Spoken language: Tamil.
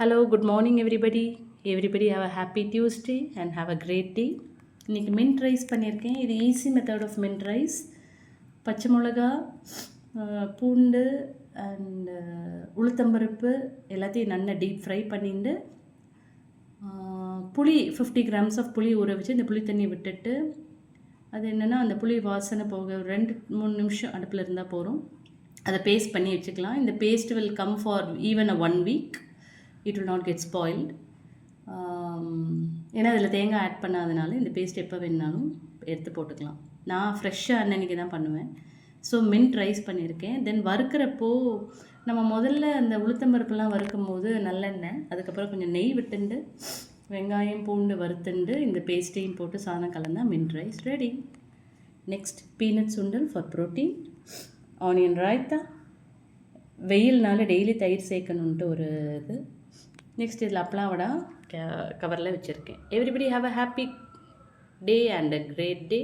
Hello, good morning everybody. Everybody have a happy Tuesday and have a great day. இன்றைக்கி மின்ட் ரைஸ் பண்ணியிருக்கேன். இது easy method of mint rice. பச்சை மிளகா, பூண்டு அண்டு உளுத்தம்பருப்பு எல்லாத்தையும் நல்லா டீப் ஃப்ரை பண்ணிட்டு புளி 50 grams ஆஃப் புளி ஊற வச்சு இந்த புளி தண்ணி விட்டுட்டு அது என்னென்னா அந்த புளி வாசனை போக 2-3 நிமிஷம் அடுப்பில் இருந்தால் போகிறோம். அதை பேஸ்ட் பண்ணி வச்சுக்கலாம். இந்த paste will come for even a 1 week. It will not get spoiled. ஏன்னா அதில் தேங்காய் ஆட் பண்ணாதனால இந்த பேஸ்ட் எப்போ வேணுனாலும் எடுத்து போட்டுக்கலாம். நான் ஃப்ரெஷ்ஷாக அன்னன்னைக்கு தான் பண்ணுவேன். ஸோ மின்ட் ரைஸ் பண்ணியிருக்கேன். தென் வறுக்கிறப்போ நம்ம முதல்ல அந்த உளுத்தம்பருப்புலாம் வறுக்கும் போது நல்லெண்ணெய், அதுக்கப்புறம் கொஞ்சம் நெய் விட்டுண்டு வெங்காயம் பூண்டு வறுத்துண்டு இந்த பேஸ்ட்டையும் போட்டு சாதம் கலந்தால் mint rice ready. Next peanut சுண்டல் ஃபார் ப்ரோட்டீன், ஆனியன் ராய்த்தா, வெயில்னால டெய்லி தயிர் சேர்க்கணுன்ட்டு ஒரு இது. நெக்ஸ்ட் இதில் அப்பளம் வடை கவரில் வச்சுருக்கேன். Everybody have a happy day and a great day.